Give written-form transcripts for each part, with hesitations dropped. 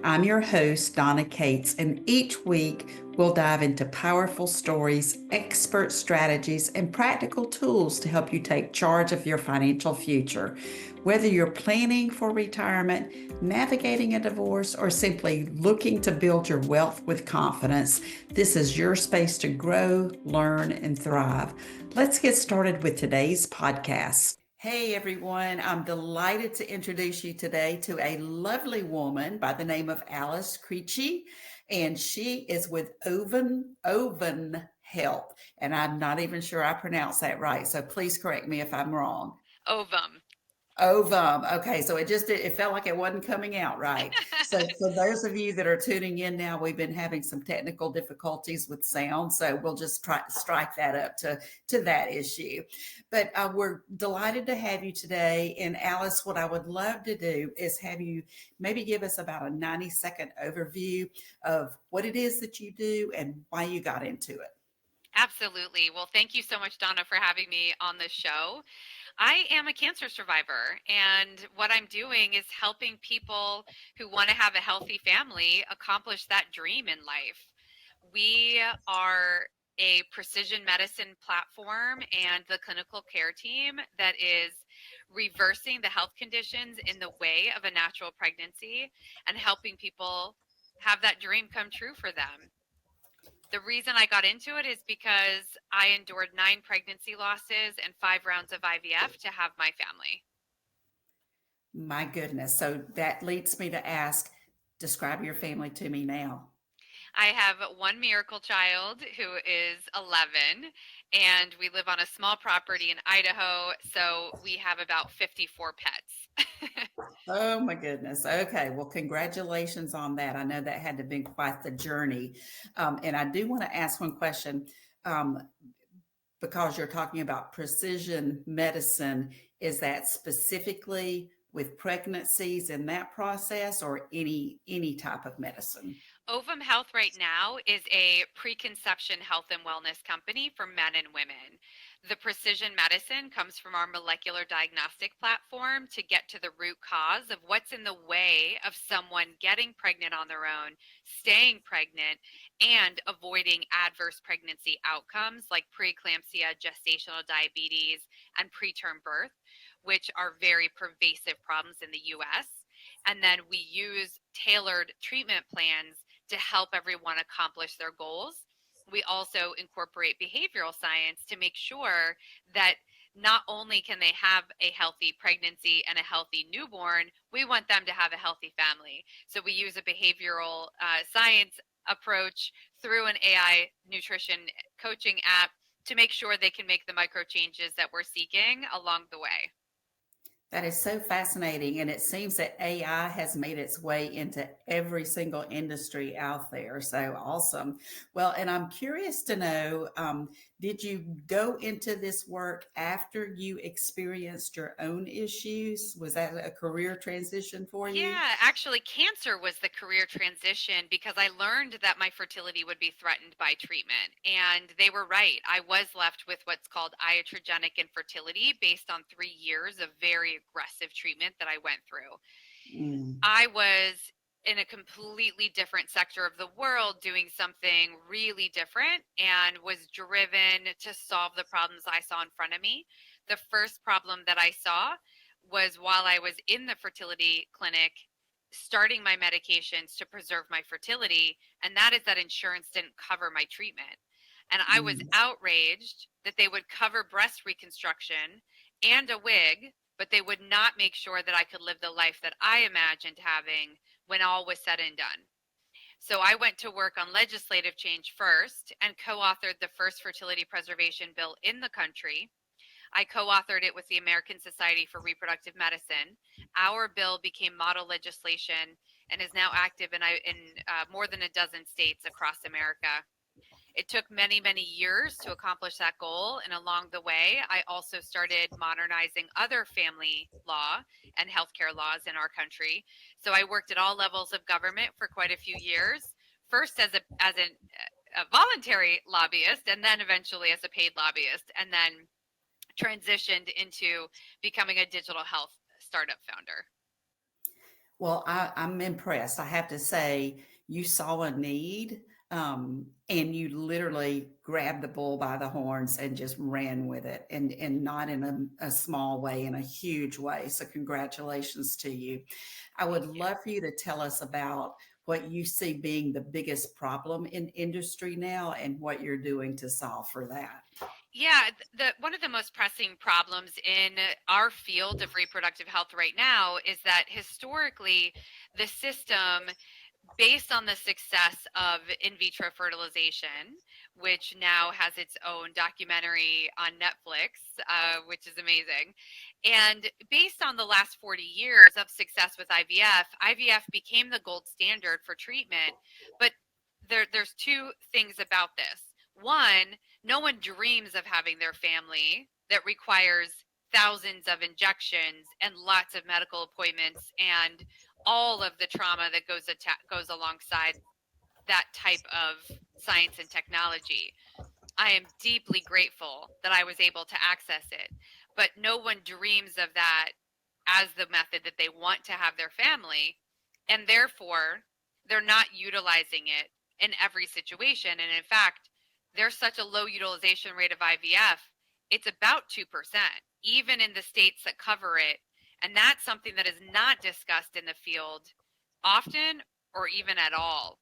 I'm your host, Donna Cates, and each week we'll dive into powerful stories, expert strategies, and practical tools to help you take charge of your financial future. Whether you're planning for retirement, navigating a divorce, or simply looking to build your wealth with confidence, this is your space to grow, learn, and thrive. Let's get started with today's podcast. Hey everyone, I'm delighted to introduce you today to a lovely woman by the name of Alice Crisci, and she is with Oven Health, and I'm not even sure I pronounced that right, so please correct me if I'm wrong. Ovum. Ovum. Okay, so it felt like it wasn't coming out right. So for those of you that are tuning in now, we've been having some technical difficulties with sound, so we'll just try to strike that up to that issue. But we're delighted to have you today. And Alice, what I would love to do is have you maybe give us about a 90-second overview of what it is that you do and why you got into it. Absolutely. Well, thank you so much, Donna, for having me on this show. I am a cancer survivor, and what I'm doing is helping people who want to have a healthy family accomplish that dream in life. We are a precision medicine platform and the clinical care team that is reversing the health conditions in the way of a natural pregnancy and helping people have that dream come true for them. The reason I got into it is because I endured 9 pregnancy losses and 5 rounds of IVF to have my family. My goodness. So that leads me to ask, describe your family to me now. I have one miracle child who is 11, and we live on a small property in Idaho, so we have about 54 pets. Oh my goodness. Okay. Well, congratulations on that. I know that had to be quite the journey. And I do want to ask one question um, because you're talking about precision medicine. Is that specifically with pregnancies in that process or any type of medicine? Ovum Health right now is a preconception health and wellness company for men and women. The precision medicine comes from our molecular diagnostic platform to get to the root cause of what's in the way of someone getting pregnant on their own, staying pregnant, and avoiding adverse pregnancy outcomes like preeclampsia, gestational diabetes, and preterm birth, which are very pervasive problems in the US. And then we use tailored treatment plans to help everyone accomplish their goals. We also incorporate behavioral science to make sure that not only can they have a healthy pregnancy and a healthy newborn, we want them to have a healthy family. So we use a behavioral science approach through an AI nutrition coaching app to make sure they can make the micro changes that we're seeking along the way. That is so fascinating. And it seems that AI has made its way into every single industry out there. So awesome. Well, and I'm curious to know, did you go into this work after you experienced your own issues? Was that a career transition for you? Yeah, actually, cancer was the career transition because I learned that my fertility would be threatened by treatment. And they were right. I was left with what's called iatrogenic infertility based on 3 years of very aggressive treatment that I went through. Mm. I was in a completely different sector of the world doing something really different and was driven to solve the problems I saw in front of me. The first problem that I saw was while I was in the fertility clinic starting my medications to preserve my fertility, and that is that insurance didn't cover my treatment. And I was Mm. outraged that they would cover breast reconstruction and a wig, but they would not make sure that I could live the life that I imagined having when all was said and done. So I went to work on legislative change first and co authored the first fertility preservation bill in the country. I co authored it with the American Society for Reproductive Medicine. Our bill became model legislation and is now active in more than a dozen states across America. It took many, many years to accomplish that goal. And along the way, I also started modernizing other family law and healthcare laws in our country. So I worked at all levels of government for quite a few years. First as a voluntary lobbyist, and then eventually as a paid lobbyist, and then transitioned into becoming a digital health startup founder. Well, I'm impressed. I have to say, you saw a need, and you literally grabbed the bull by the horns and just ran with it, and not in a small way, in a huge way. So, congratulations to you. I would Thank you. love for you to tell us about what you see being the biggest problem in industry now and what you're doing to solve for that. Yeah, the one of the most pressing problems in our field of reproductive health right now is that historically the system, based on the success of in vitro fertilization, which now has its own documentary on Netflix, which is amazing. And based on the last 40 years of success with IVF became the gold standard for treatment. But there's two things about this. One, no one dreams of having their family that requires thousands of injections and lots of medical appointments and all of the trauma that goes alongside that type of science and technology. I am deeply grateful that I was able to access it, but no one dreams of that as the method that they want to have their family, and therefore they're not utilizing it in every situation. And in fact, there's such a low utilization rate of IVF, it's about 2%, even in the states that cover it. And that's something that is not discussed in the field often or even at all.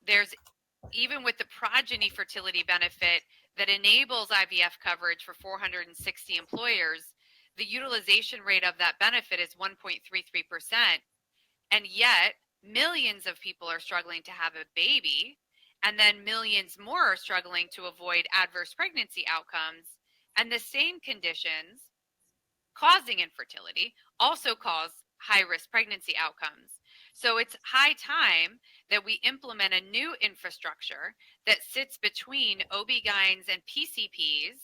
There's even with the progeny fertility benefit that enables IVF coverage for 460 employers, the utilization rate of that benefit is 1.33%. And yet, millions of people are struggling to have a baby, and then millions more are struggling to avoid adverse pregnancy outcomes. And the same conditions causing infertility also cause high risk pregnancy outcomes. So it's high time that we implement a new infrastructure that sits between OB-GYNs and PCPs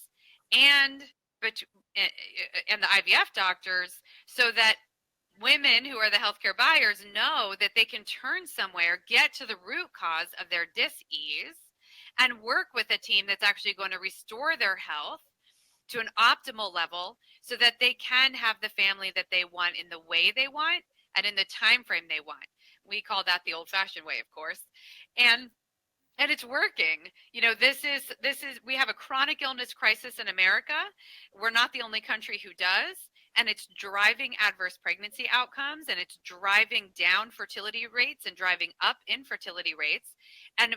and and the IVF doctors so that women who are the healthcare buyers know that they can turn somewhere, get to the root cause of their dis-ease, and work with a team that's actually going to restore their health to an optimal level so that they can have the family that they want in the way they want and in the time frame they want. We call that the old fashioned way, of course. And it's working. You know, this is we have a chronic illness crisis in America. We're not the only country who does, and it's driving adverse pregnancy outcomes, and it's driving down fertility rates and driving up infertility rates. And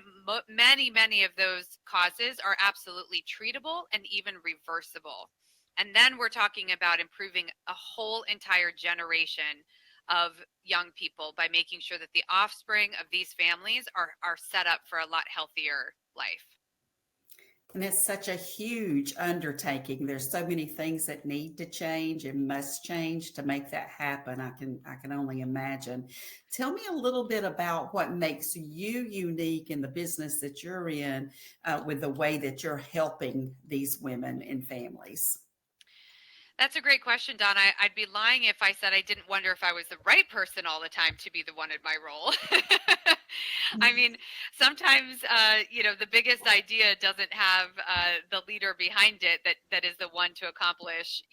many of those causes are absolutely treatable and even reversible. And then we're talking about improving a whole entire generation of young people by making sure that the offspring of these families are set up for a lot healthier life. And it's such a huge undertaking. There's so many things that need to change and must change to make that happen. I can only imagine. Tell me a little bit about what makes you unique in the business that you're in, with the way that you're helping these women and families. That's a great question, Donna. I'd be lying if I said I didn't wonder if I was the right person all the time to be the one in my role. I mean, sometimes the biggest idea doesn't have the leader behind it that is the one to accomplish,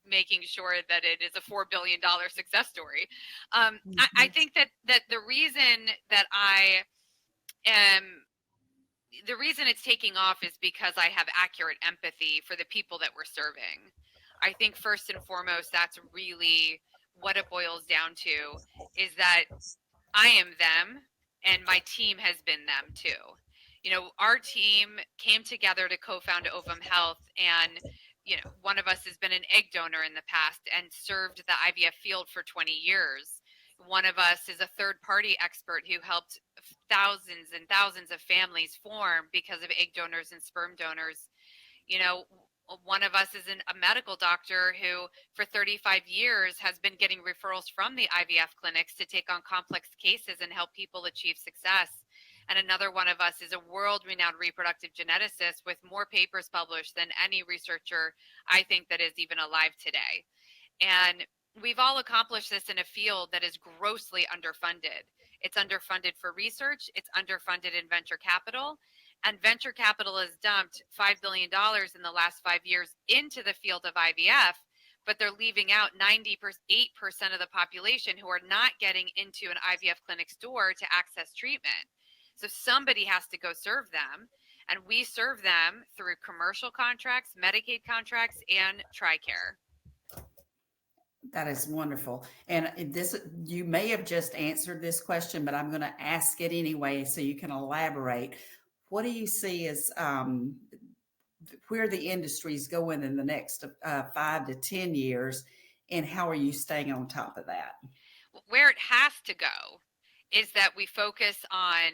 making sure that it is a $4 billion success story. I Mhm. think that that I am the reason it's taking off is because I have accurate empathy for the people that we're serving. I think first and foremost, that's really what it boils down to, is that I am them and my team has been them too. Our team came together to co-found Ovum Health, and one of us has been an egg donor in the past and served the IVF field for 20 years. One of us is a third party expert who helped thousands and thousands of families form because of egg donors and sperm donors. You know, one of us is a medical doctor who, for 35 years, has been getting referrals from the IVF clinics to take on complex cases and help people achieve success. And another one of us is a world renowned reproductive geneticist with more papers published than any researcher I think that is even alive today. And we've all accomplished this in a field that is grossly underfunded. It's underfunded for research, it's underfunded in venture capital, and venture capital has dumped $5 billion in the last 5 years into the field of IVF, but they're leaving out 98% of the population who are not getting into an IVF clinic's door to access treatment. So somebody has to go serve them, and we serve them through commercial contracts, Medicaid contracts, and TRICARE. That is wonderful. And this, you may have just answered this question, but I'm going to ask it anyway so you can elaborate. What do you see as where the industry is going in the next 5 to 10 years, and how are you staying on top of that? Where it has to go is that we focus on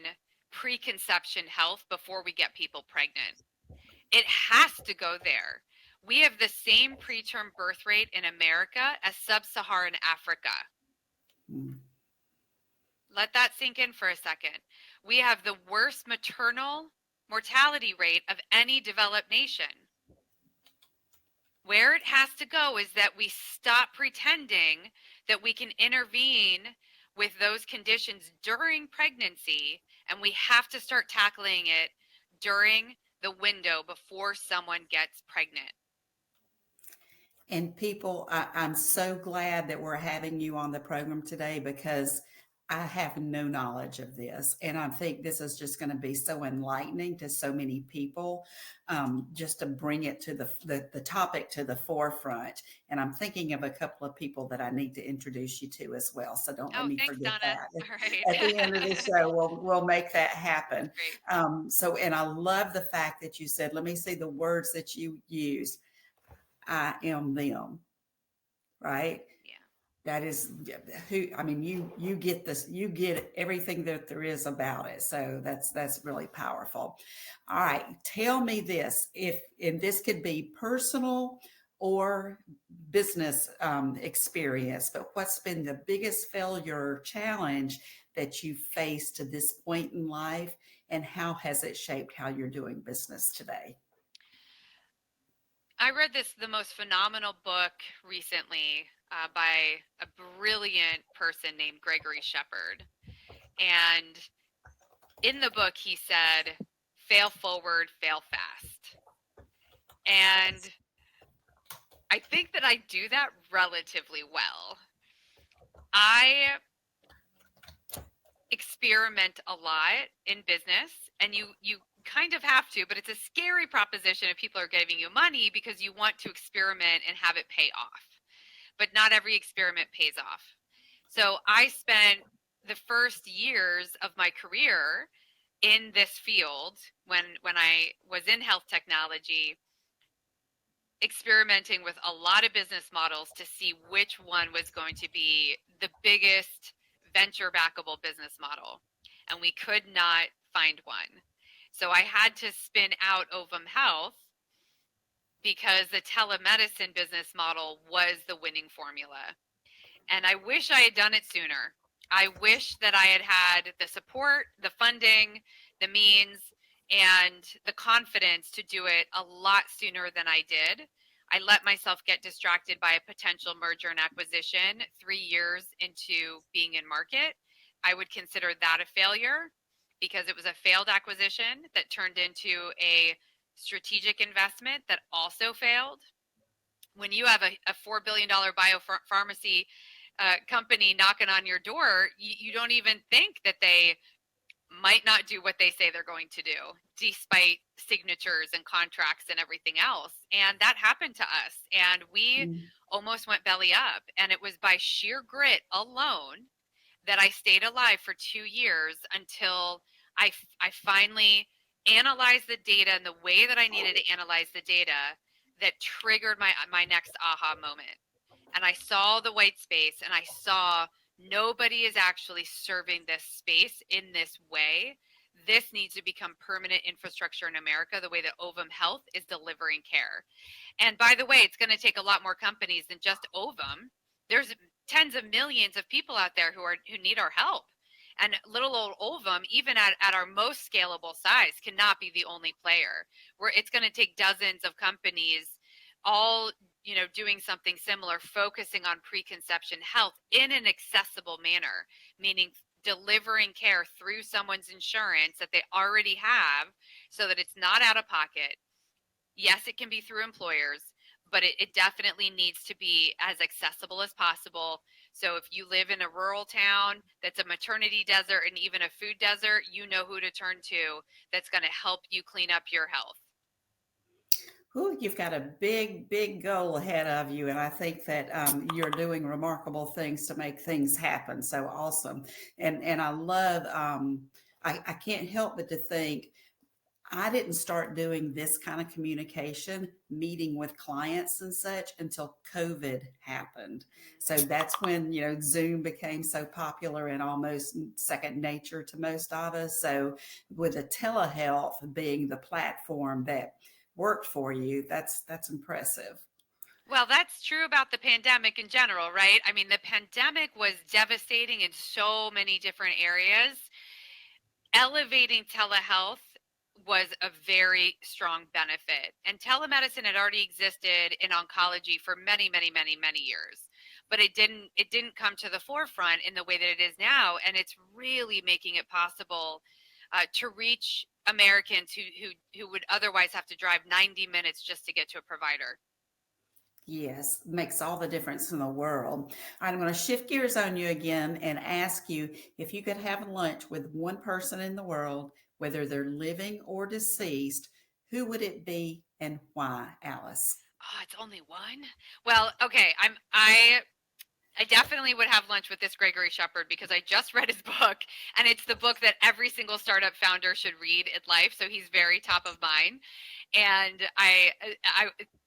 preconception health before we get people pregnant. It has to go there. We have the same preterm birth rate in America as sub-Saharan Africa. Mm. Let that sink in for a second. We have the worst maternal mortality rate of any developed nation. Where it has to go is that we stop pretending that we can intervene with those conditions during pregnancy, and we have to start tackling it during the window before someone gets pregnant. And people, I'm so glad that we're having you on the program today, because I have no knowledge of this. And I think this is just going to be so enlightening to so many people, just to bring it to the topic to the forefront. And I'm thinking of a couple of people that I need to introduce you to as well. So don't let Oh, me thanks, forget Donna. that. All right. At the end of the show, we'll make that happen. Great. So, and I love the fact that you said, let me see the words that you used. I am them, right? Yeah. That is who, I mean, you get this, you get everything that there is about it. So that's really powerful. All right. Tell me this, if, and this could be personal or business experience, but what's been the biggest failure or challenge that you faced to this point in life, and how has it shaped how you're doing business today? I read the most phenomenal book recently by a brilliant person named Gregory Shepard. And in the book, he said, fail forward, fail fast. And I think that I do that relatively well. I experiment a lot in business, and you kind of have to, but it's a scary proposition if people are giving you money because you want to experiment and have it pay off. But not every experiment pays off. So I spent the first years of my career in this field when I was in health technology, experimenting with a lot of business models to see which one was going to be the biggest venture backable business model. And we could not find one. So I had to spin out Ovum Health because the telemedicine business model was the winning formula. And I wish I had done it sooner. I wish that I had had the support, the funding, the means, and the confidence to do it a lot sooner than I did. I let myself get distracted by a potential merger and acquisition 3 years into being in market. I would consider that a failure because it was a failed acquisition that turned into a strategic investment that also failed. When you have a $4 billion biopharmacy company knocking on your door, you don't even think that they might not do what they say they're going to do, despite signatures and contracts and everything else. And that happened to us. And we Mm. almost went belly up. And it was by sheer grit alone that I stayed alive for 2 years until I finally analyzed the data in the way that I needed to analyze the data that triggered my next aha moment. And I saw the white space, and I saw nobody is actually serving this space in this way. This needs to become permanent infrastructure in America, the way that Ovum Health is delivering care. And by the way, it's going to take a lot more companies than just Ovum. There's tens of millions of people out there who need our help. And little old Ovum, even at our most scalable size, cannot be the only player. Where it's going to take dozens of companies all doing something similar, focusing on preconception health in an accessible manner, meaning delivering care through someone's insurance that they already have so that it's not out of pocket. Yes, it can be through employers, but it definitely needs to be as accessible as possible. So if you live in a rural town that's a maternity desert and even a food desert, you know who to turn to that's going to help you clean up your health. Ooh, you've got a big, big goal ahead of you, and I think that you're doing remarkable things to make things happen. So awesome, and I love. I can't help but to think I didn't start doing this kind of communication, meeting with clients and such until COVID happened. So that's when, Zoom became so popular and almost second nature to most of us. So with the telehealth being the platform that worked for you, that's impressive. Well, that's true about the pandemic in general, right? I mean, the pandemic was devastating in so many different areas. Elevating telehealth was a very strong benefit. And telemedicine had already existed in oncology for many, many, many, many years. But it didn't come to the forefront in the way that it is now. And it's really making it possible to reach Americans who would otherwise have to drive 90 minutes just to get to a provider. Yes, makes all the difference in the world. All right, I'm going to shift gears on you again and ask you if you could have lunch with one person in the world, whether they're living or deceased, who would it be and why, Alice? Oh, it's only one? Well, okay, I definitely would have lunch with this Gregory Shepard because I just read his book, and it's the book that every single startup founder should read in life. So he's very top of mind, and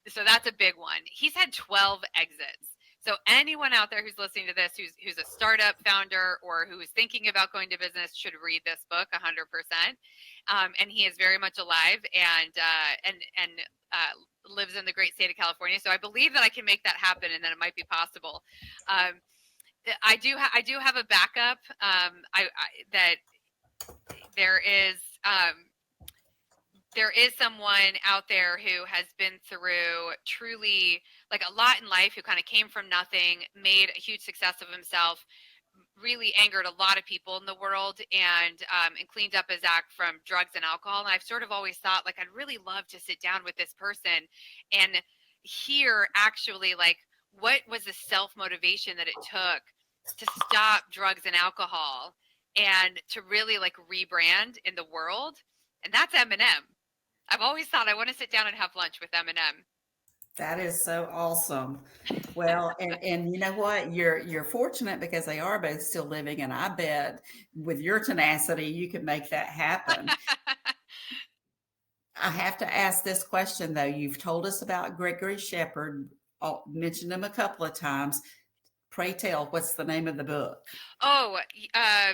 so that's a big one. He's had 12 exits. So anyone out there who's listening to this, who's a startup founder or who is thinking about going to business, should read this book 100%. And he is very much alive and lives in the great state of California. So I believe that I can make that happen, and that it might be possible. Um, I do have a backup. That there is there is someone out there who has been through truly like a lot in life, who kind of came from nothing, made a huge success of himself, really angered a lot of people in the world, and cleaned up his act from drugs and alcohol. And I've sort of always thought, like, I'd really love to sit down with this person and hear actually, like, what was the self motivation that it took to stop drugs and alcohol and to really like rebrand in the world. And that's Eminem. I've always thought I want to sit down and have lunch with Eminem. That is so awesome. Well, and you know what? You're fortunate because they are both still living, and I bet with your tenacity, you can make that happen. I have to ask this question though. You've told us about Gregory Shepard, mentioned him a couple of times. Pray tell, what's the name of the book? Oh, oh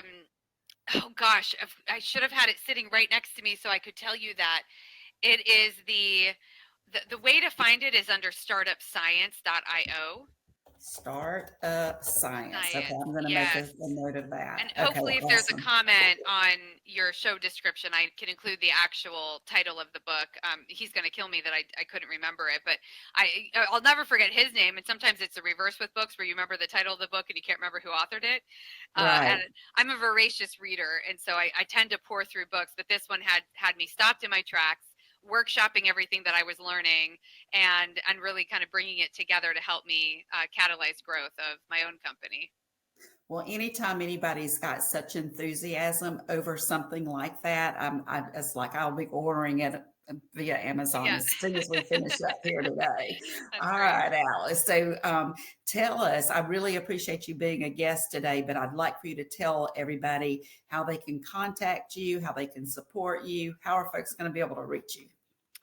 gosh, I should have had it sitting right next to me so I could tell you that. It is the way to find it is under startupscience.io. Startup Science. Okay, Science, I'm going to make a yes. note of that. And Okay, hopefully, if there's a awesome. comment on your show description, I can include the actual title of the book. He's going to kill me that I couldn't remember it, but I'll never forget his name. And sometimes it's the reverse with books, where you remember the title of the book and you can't remember who authored it. And Right. I'm a voracious reader, and so I tend to pour through books. But this one had me stopped in my tracks, workshopping everything that I was learning, and really kind of bringing it together to help me catalyze growth of my own company. Well, anytime anybody's got such enthusiasm over something like that, it's like I'll be ordering it via Amazon Yeah, as soon as we finish up here today. that's All great. right, Alice. So tell us, I really appreciate you being a guest today, but I'd like for you to tell everybody how they can contact you, how they can support you, how are folks going to be able to reach you?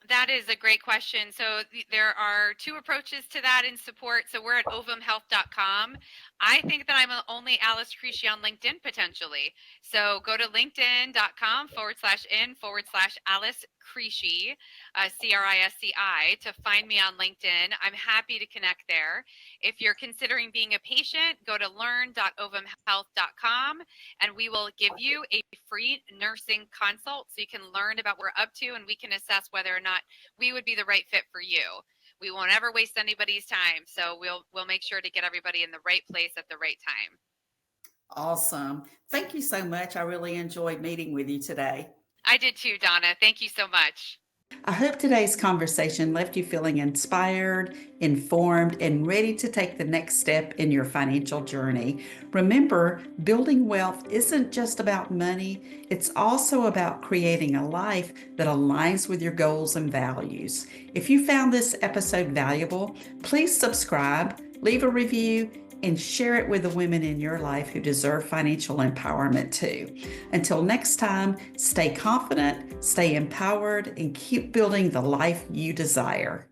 That is a great question. So there are two approaches to that in support. So we're at ovumhealth.com. I think that I'm only Alice Crisci on LinkedIn potentially. So go to linkedin.com/in/Alice Crisci, Crisci, to find me on LinkedIn. I'm happy to connect there. If you're considering being a patient, go to learn.ovumhealth.com, and we will give you a free nursing consult so you can learn about what we're up to, and we can assess whether or not we would be the right fit for you. We won't ever waste anybody's time, so we'll make sure to get everybody in the right place at the right time. Awesome. Thank you so much. I really enjoyed meeting with you today. I did too, Donna. Thank you so much. I hope today's conversation left you feeling inspired, informed, and ready to take the next step in your financial journey. Remember, building wealth isn't just about money, it's also about creating a life that aligns with your goals and values. If you found this episode valuable, please subscribe, leave a review, and share it with the women in your life who deserve financial empowerment too. Until next time, stay confident, stay empowered, and keep building the life you desire.